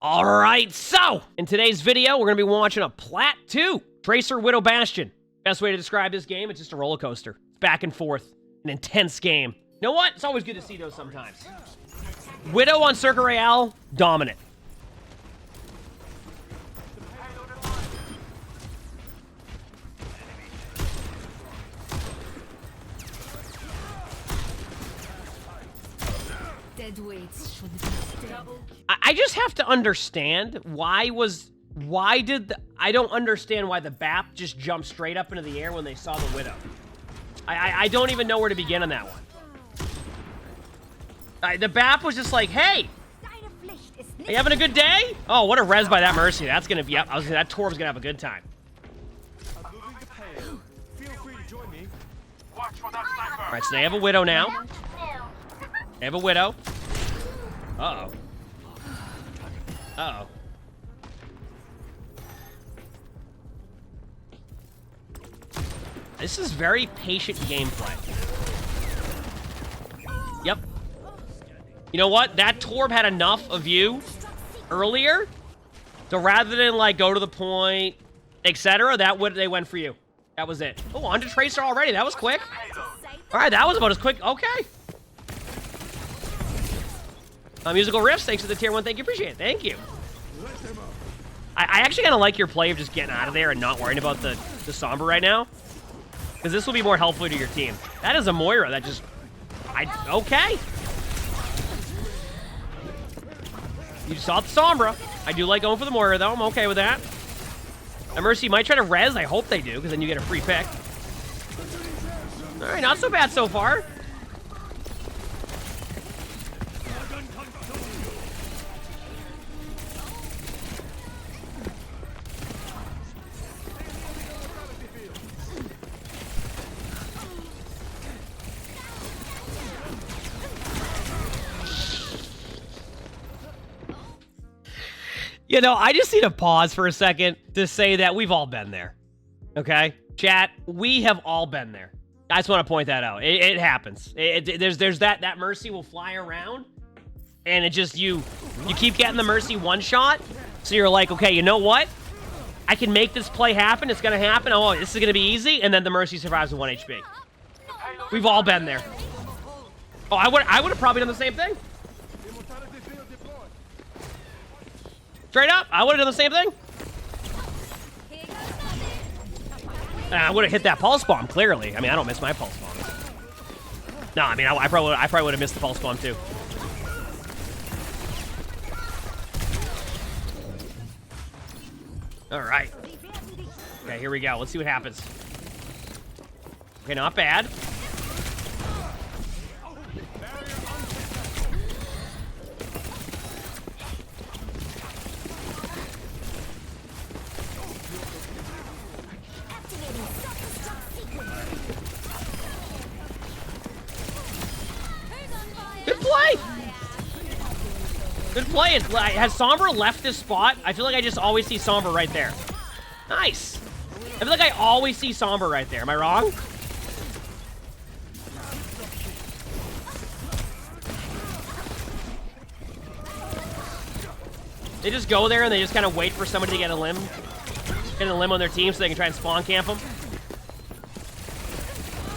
All right, so in today's video, we're going to be watching a PLAT 2, Tracer Widow Bastion. Best way to describe this game, it's just a roller coaster. It's back and forth, an intense game. You know what? It's always good to see those sometimes. Widow on Circuit Royale, dominant. I just have to understand I don't understand why the BAP just jumped straight up into the air when they saw the Widow. I don't even know where to begin on that one. The BAP was just like, hey, are you having a good day? Oh, what a res by that Mercy. That's gonna be, yep, that Torb's gonna have a good time. All right, so they have a Widow now. They have a Widow. Uh-oh. Uh-oh. This is very patient gameplay. Yep. You know what? That Torb had enough of you earlier, so rather than like go to the point, etc., they went for you. That was it. Oh, onto Tracer already. That was quick. All right, that was about as quick. Okay. Musical riffs, thanks for the tier 1. Thank you, appreciate it. Thank you. I actually kind of like your play of just getting out of there and not worrying about the Sombra right now, because this will be more helpful to your team. That is a Moira that just... okay. You saw the Sombra. I do like going for the Moira, though. I'm okay with that. And Mercy might try to res. I hope they do, because then you get a free pick. All right, not so bad so far. You know, I just need to pause for a second to say that we've all been there, okay? Chat, we have all been there. I just want to point that out. It happens. There's that Mercy will fly around, and it just, you keep getting the Mercy one shot, so you're like, okay, you know what? I can make this play happen. It's going to happen. Oh, this is going to be easy, and then the Mercy survives with 1 HP. We've all been there. Oh, I would have probably done the same thing. Straight up, I would have done the same thing. I would have hit that pulse bomb, clearly. I mean, I don't miss my pulse bombs. No, I mean, I probably would have missed the pulse bomb, too. All right. Okay, here we go. Let's see what happens. Okay, not bad. Good play. Has Sombra left this spot? I feel like I just always see Sombra right there. Nice. I feel like I always see Sombra right there. Am I wrong? They just go there and they just kind of wait for somebody to get a limb. Get a limb on their team so they can try and spawn camp them.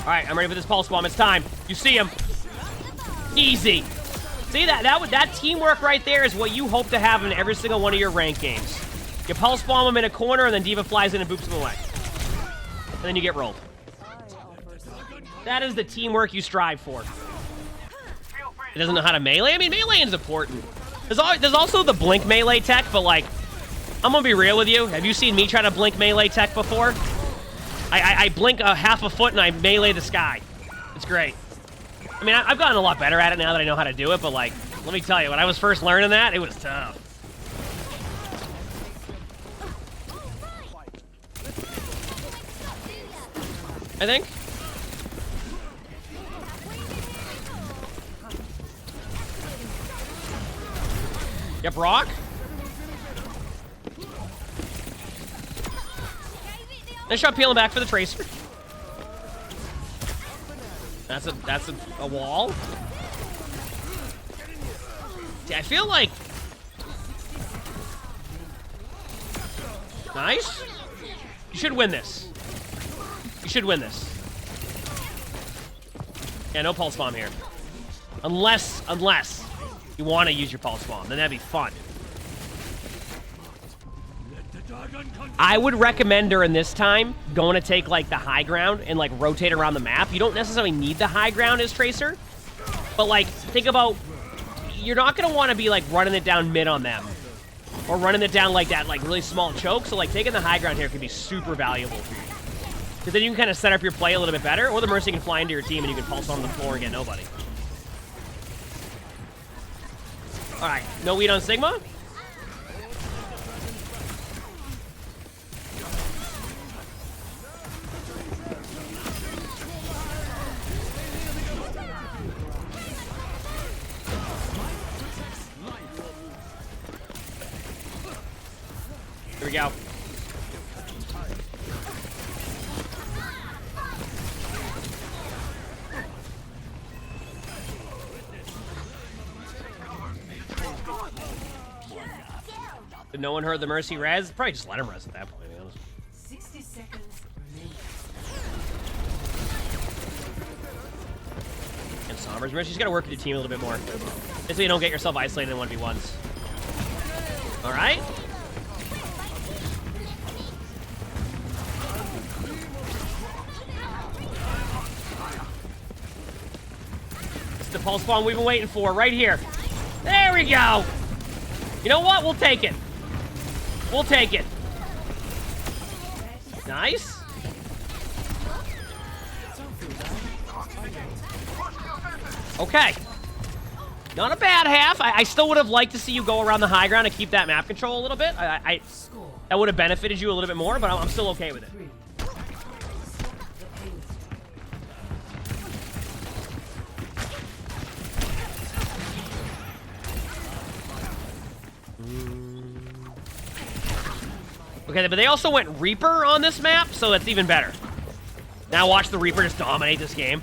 All right, I'm ready for this pulse bomb. It's time. You see him. Easy. See, that teamwork right there is what you hope to have in every single one of your ranked games. You pulse bomb them in a corner, and then D.Va flies in and boops them away. And then you get rolled. That is the teamwork you strive for. It doesn't know how to melee? I mean, melee is important. There's also the blink melee tech, but, like, I'm gonna be real with you. Have you seen me try to blink melee tech before? I blink a half a foot, and I melee the sky. It's great. I mean, I've gotten a lot better at it now that I know how to do it, but, like, let me tell you, when I was first learning that, it was tough. I think. Yep, Brock. Nice shot peeling back for the Tracer. That's a wall. See, I feel like Nice. You should win this. You should win this. Yeah, no pulse bomb here. Unless you want to use your pulse bomb, then that'd be fun. I would recommend during this time going to take like the high ground and like rotate around the map. You don't necessarily need the high ground as Tracer, but like think about, you're not gonna want to be like running it down mid on them or running it down like that, like really small choke. So like taking the high ground here could be super valuable for you, because then you can kind of set up your play a little bit better, or the Mercy can fly into your team and you can pulse on the floor and get nobody. All right, no weed on Sigma. Here we go. Did no one heard the Mercy res? Probably just let him res at that point, to be honest. 60 seconds remaining. And Sombers, Mercy's got to work with your team a little bit more. This way you don't get yourself isolated in 1v1s. All right. It's the pulse bomb we've been waiting for right here. There we go. You know what? We'll take it. We'll take it. Nice. Okay. Not a bad half. I still would have liked to see you go around the high ground and keep that map control a little bit. That would have benefited you a little bit more, but I'm still okay with it. Okay, but they also went Reaper on this map, so that's even better. Now watch the Reaper just dominate this game.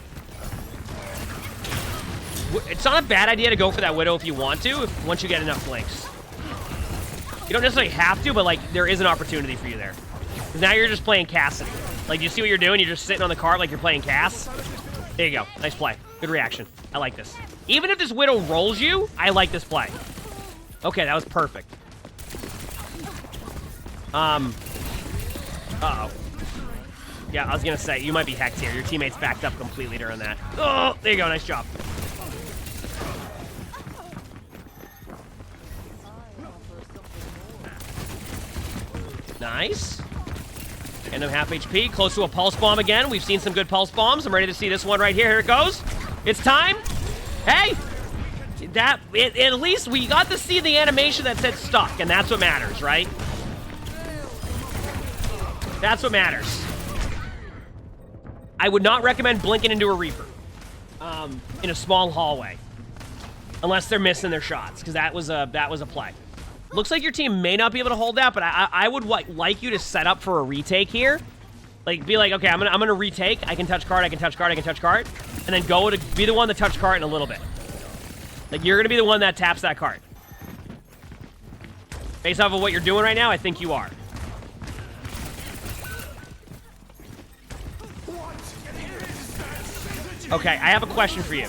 It's not a bad idea to go for that Widow if you want to, once you get enough blinks. You don't necessarily have to, but like there is an opportunity for you there. Because now you're just playing Cassidy. Like, you see what you're doing? You're just sitting on the cart like you're playing Cass. There you go. Nice play. Good reaction. I like this. Even if this Widow rolls you, I like this play. Okay, that was perfect. Uh-oh. Yeah, I was gonna say, you might be hecked here. Your teammates backed up completely during that. Oh, there you go. Nice job. Nice. And I'm half HP, close to a pulse bomb again. We've seen some good pulse bombs. I'm ready to see this one right here. Here it goes. It's time. Hey! At least we got to see the animation that said stuck, and that's what matters, right? That's what matters. I would not recommend blinking into a Reaper in a small hallway, unless they're missing their shots, because that was a play. Looks like your team may not be able to hold that, but I would like you to set up for a retake here. Like, be like, okay, I'm gonna retake. I can touch card. I can touch card. I can touch card, and then go to be the one that touch card in a little bit. Like, you're gonna be the one that taps that card. Based off of what you're doing right now, I think you are. Okay, I have a question for you.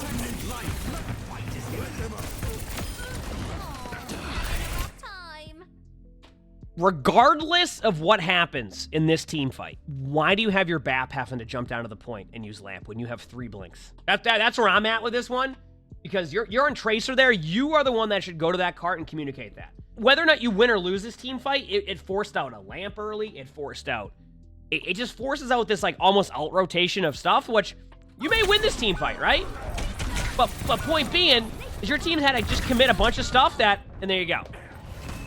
Regardless of what happens in this team fight, why do you have your BAP having to jump down to the point and use lamp when you have 3 blinks? That's where I'm at with this one, because you're on Tracer there. You are the one that should go to that cart and communicate that. Whether or not you win or lose this team fight, it forced out a lamp early. It just forces out this like almost alt rotation of stuff, which you may win this team fight, right? But point being is your team had to just commit a bunch of stuff and there you go.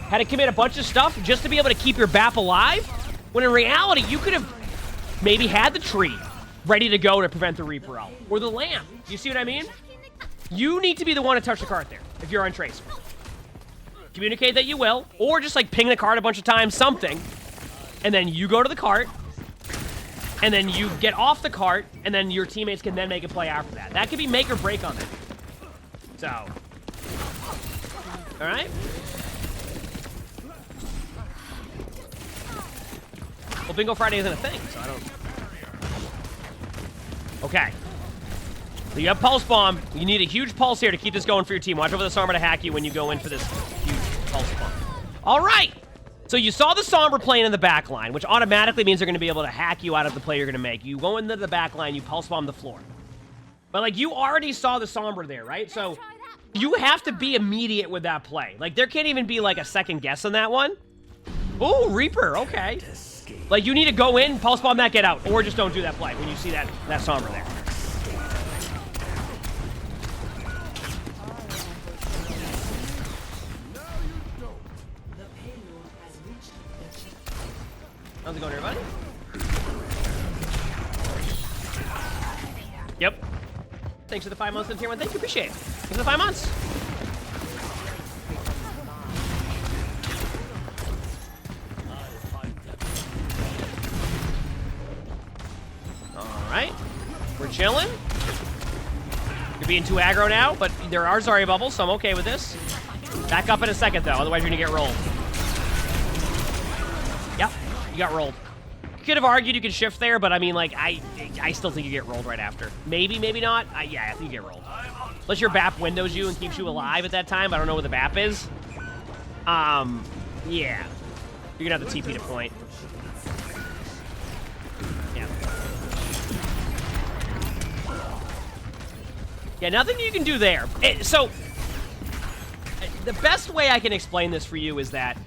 Had to commit a bunch of stuff just to be able to keep your BAP alive, when in reality, you could have maybe had the tree ready to go to prevent the Reaper out. Or the lamp. You see what I mean? You need to be the one to touch the cart there, if you're on Tracer. Communicate that you will, or just like ping the cart a bunch of times, something, and then you go to the cart, and then you get off the cart, and then your teammates can then make a play after that. That could be make or break on it. So, all right. Well, Bingo Friday isn't a thing, so I don't... Okay. So you have Pulse Bomb. You need a huge pulse here to keep this going for your team. Watch over the Sombra to hack you when you go in for this huge Pulse Bomb. All right. So you saw the Sombra playing in the back line, which automatically means they're going to be able to hack you out of the play you're going to make. You go into the back line, you Pulse Bomb the floor. But, like, you already saw the Sombra there, right? So you have to be immediate with that play. Like, there can't even be, like, a second guess on that one. Ooh, Reaper, okay. Like, you need to go in, Pulse Bomb that, get out. Or just don't do that play when you see that Sombra there. How's it going, everybody? Yep. Thanks for the 5 months in tier 1. Thank you, appreciate it. Thanks for the 5 months. Alright. We're chilling. You're being too aggro now, but there are Zarya bubbles, so I'm okay with this. Back up in a second, though, otherwise you're gonna get rolled. Yep. You got rolled. You could have argued you could shift there, but I mean, like, I still think you get rolled right after. Maybe, maybe not. Yeah, I think you get rolled. Unless your BAP windows you and keeps you alive at that time. I don't know what the BAP is. Yeah. You're gonna have to TP to point. Yeah. Yeah, nothing you can do there. So, the best way I can explain this for you is that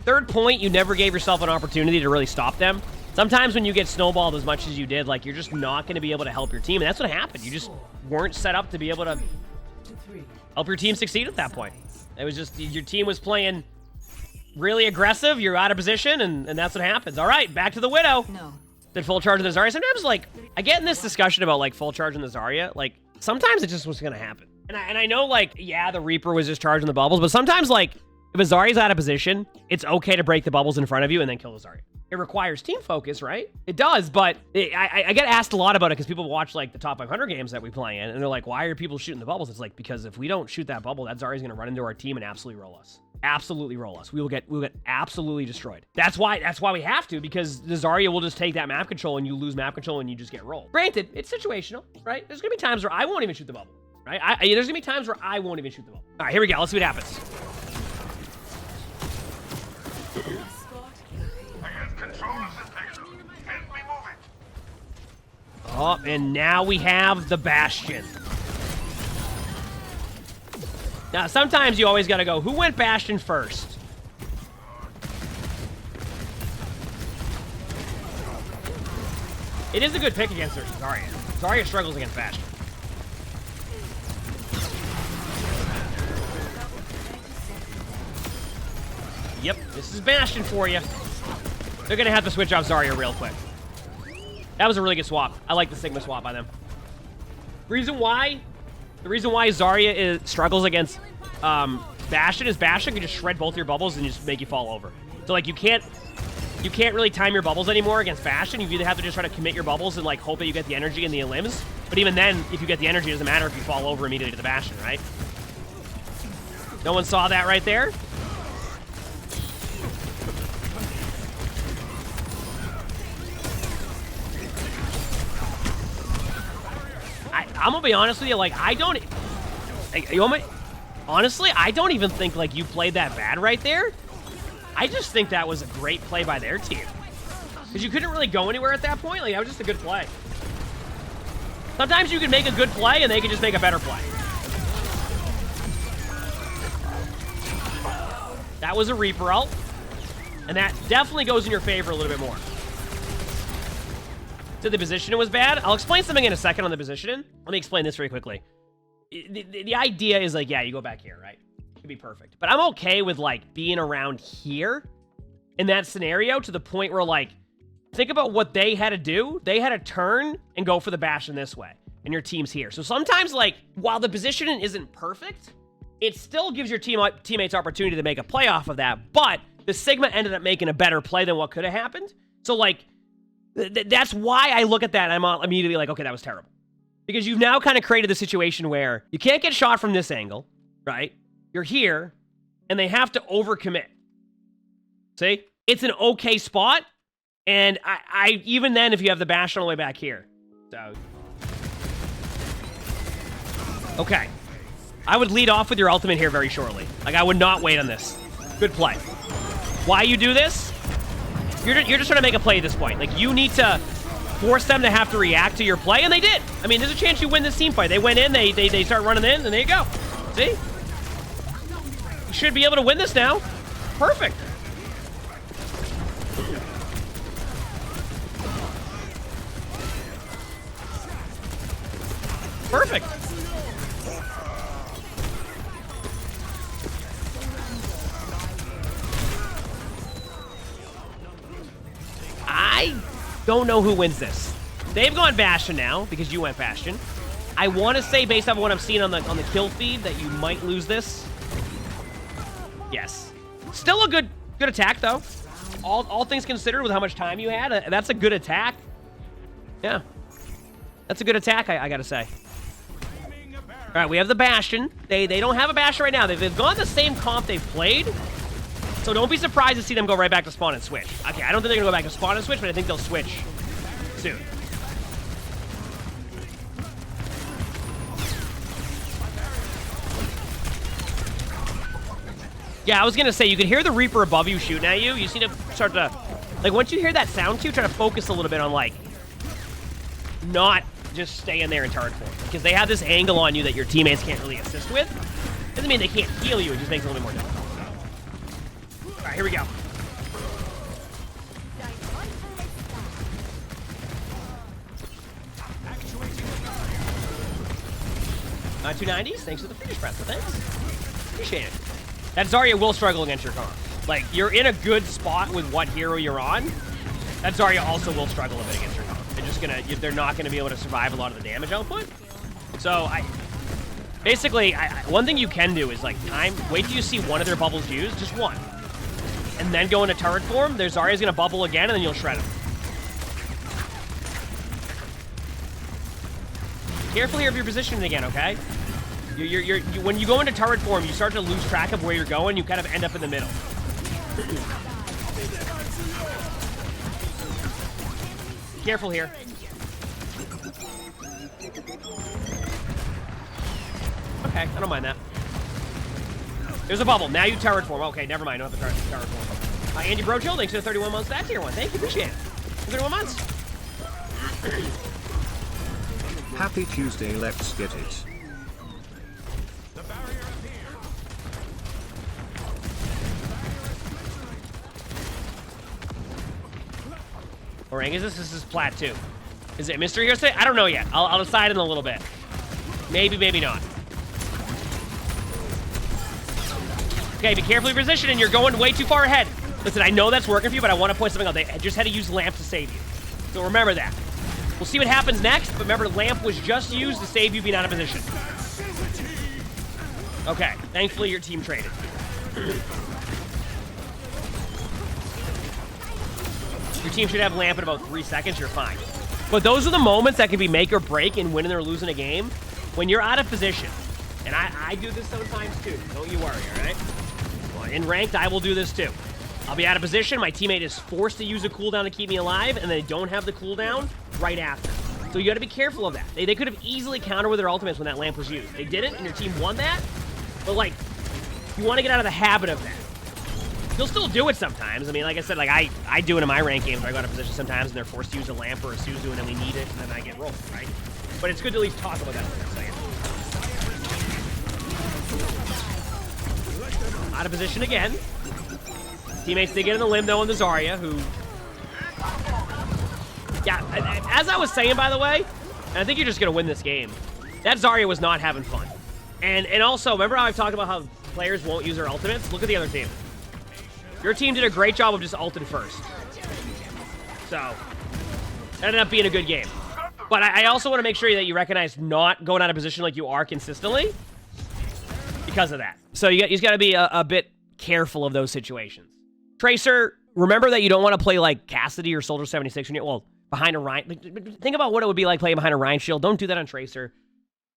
third point, you never gave yourself an opportunity to really stop them. Sometimes when you get snowballed as much as you did, like, you're just not going to be able to help your team, and that's what happened. You just weren't set up to be able to help your team succeed at that point. It was just, your team was playing really aggressive, you're out of position, and that's what happens. All right, back to the Widow. No. Did full charge on the Zarya. Sometimes, like, I get in this discussion about, like, full charge on the Zarya, like, sometimes it just was going to happen. And I know, like, yeah, the Reaper was just charging the bubbles, but sometimes, like, if a Zarya's out of position, it's okay to break the bubbles in front of you and then kill the Zarya. It requires team focus, right? It does, but I get asked a lot about it because people watch, like, the top 500 games that we play in, and they're like, why are people shooting the bubbles? It's like, because if we don't shoot that bubble, that Zarya's gonna run into our team and absolutely roll us. Absolutely roll us. We'll get absolutely destroyed. That's why we have to, because the Zarya will just take that map control and you lose map control and you just get rolled. Granted, it's situational, right? There's gonna be times where I won't even shoot the bubble, right? There's gonna be times where I won't even shoot the bubble. All right, here we go. Let's see what happens. Oh, and now we have the Bastion. Now, sometimes you always gotta go, who went Bastion first? It is a good pick against Zarya. Zarya struggles against Bastion. Yep, this is Bastion for you. They're gonna have to switch off Zarya real quick. That was a really good swap. I like the Sigma swap by them. The reason why Zarya struggles against Bastion is Bastion can just shred both your bubbles and just make you fall over. So, like, you can't really time your bubbles anymore against Bastion. You either have to just try to commit your bubbles and, like, hope that you get the energy and the limbs. But even then, if you get the energy, it doesn't matter if you fall over immediately to the Bastion, right? No one saw that right there? I'm gonna be honest with you, like, honestly, I don't even think, like, you played that bad right there. I just think that was a great play by their team. Because you couldn't really go anywhere at that point. Like, that was just a good play. Sometimes you can make a good play, and they can just make a better play. That was a Reaper ult. And that definitely goes in your favor a little bit more. Did the positioning was bad? I'll explain something in a second on the positioning. Let me explain this very quickly. The idea is, like, yeah, you go back here, right? It'd be perfect. But I'm okay with, like, being around here in that scenario to the point where, like, think about what they had to do. They had to turn and go for the Bastion this way, and your team's here. So sometimes, like, while the positioning isn't perfect, it still gives your teammates opportunity to make a play off of that, but the Sigma ended up making a better play than what could have happened. So, like, that's why I look at that and I'm immediately like, okay, that was terrible. Because you've now kind of created the situation where you can't get shot from this angle, right? You're here, and they have to overcommit. See? It's an okay spot, And I even then, if you have the Bastion all the way back here. So. Okay. I would lead off with your ultimate here very shortly. Like, I would not wait on this. Good play. Why you do this? You're just trying to make a play at this point. Like, you need to force them to have to react to your play, and they did. I mean, there's a chance you win this team fight. They went in, they start running in, and there you go. See? You should be able to win this now. Perfect. Perfect. I don't know who wins this. They've gone Bastion now because you went Bastion. I want to say, based on what I'm seeing on the kill feed, that you might lose this. Yes. Still a good attack though. All things considered, with how much time you had, that's a good attack. Yeah, that's a good attack. I gotta say. All right, we have the Bastion. They don't have a Bastion right now. They've gone the same comp they've played. So don't be surprised to see them go right back to spawn and switch. Okay, I don't think they're gonna go back to spawn and switch, but I think they'll switch soon. Yeah, I was gonna say, you can hear the Reaper above you shooting at you. You just need to start to, like, once you hear that sound cue, try to focus a little bit on, like, not just staying there in turret form. Because they have this angle on you that your teammates can't really assist with. Doesn't mean they can't heal you, it just makes it a little bit more difficult. All right, here we go. Not 290s, thanks for the finish press, so thanks. Appreciate it. That Zarya will struggle against your comp. Like, you're in a good spot with what hero you're on. That Zarya also will struggle a bit against your comp. They're not gonna be able to survive a lot of the damage output. So basically, one thing you can do is, like, wait till you see one of their bubbles used, just one. And then go into turret form. Their Zarya's gonna bubble again, and then you'll shred him. Careful here of your positioning again, okay? When you go into turret form, you start to lose track of where you're going. You kind of end up in the middle. Careful here. Okay, I don't mind that. There's a bubble. Now you turret form. Okay, never mind. Don't have to turret form. Andy Brochill, thanks for the 31 months. That's tier 1. Thank you. Appreciate it. 31 months. Happy Tuesday. Let's get it. Orang, is this? This is Plat 2. Is it mystery here today? I don't know yet. I'll decide in a little bit. Maybe, maybe not. Okay, be carefully positioned. You're going way too far ahead. Listen, I know that's working for you, but I want to point something out. They just had to use Lamp to save you. So remember that. We'll see what happens next, but remember, Lamp was just used to save you being out of position. Okay, thankfully your team traded. Your team should have Lamp in about 3 seconds, you're fine. But those are the moments that can be make or break in winning or losing a game. When you're out of position. And I do this sometimes too. Don't you worry, all right? Well, in ranked, I will do this too. I'll be out of position. My teammate is forced to use a cooldown to keep me alive, and they don't have the cooldown right after. So you got to be careful of that. They could have easily countered with their ultimates when that lamp was used. They didn't, and your team won that. But, like, you want to get out of the habit of that. You'll still do it sometimes. I mean, like I said, like I do it in my rank games where I go out of position sometimes, and they're forced to use a lamp or a Suzu, and then we need it, and then I get rolled, right? But it's good to at least talk about that for a second. Out of position again. Teammates did get in the limb, though, on the Zarya, who... Yeah, as I was saying, by the way, and I think you're just going to win this game, that Zarya was not having fun. And also, remember how I've talked about how players won't use their ultimates? Look at the other team. Your team did a great job of just ulting first. So, it ended up being a good game. But I also want to make sure that you recognize not going out of position like you are consistently because of that. So you got to be a bit careful of those situations. Tracer, remember that you don't want to play like Cassidy or Soldier 76 when you're, well, behind a Rhine. Think about what it would be like playing behind a Rhine shield. Don't do that on Tracer.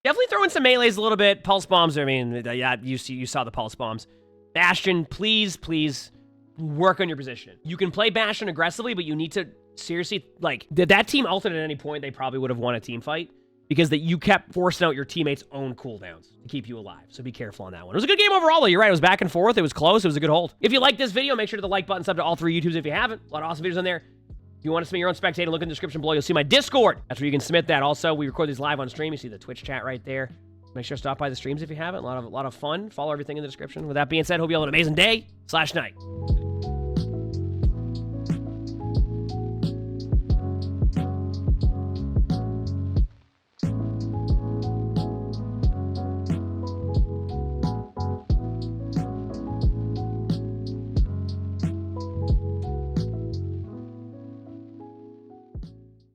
Definitely throw in some melees a little bit. Pulse bombs, I mean, yeah, you saw the pulse bombs. Bastion, please, please work on your position. You can play Bastion aggressively, but you need to seriously, like, did that team ulted at any point, they probably would have won a team fight because you kept forcing out your teammates' own cooldowns to keep you alive. So be careful on that one. It was a good game overall, though. You're right. It was back and forth. It was close. It was a good hold. If you like this video, make sure to the like button, sub to all 3 YouTubes if you haven't. A lot of awesome videos on there. If you want to submit your own spectator, look in the description below. You'll see my Discord. That's where you can submit that. Also, we record these live on stream. You see the Twitch chat right there. Make sure to stop by the streams if you haven't. A lot of fun. Follow everything in the description. With that being said, hope you all have an amazing day/night.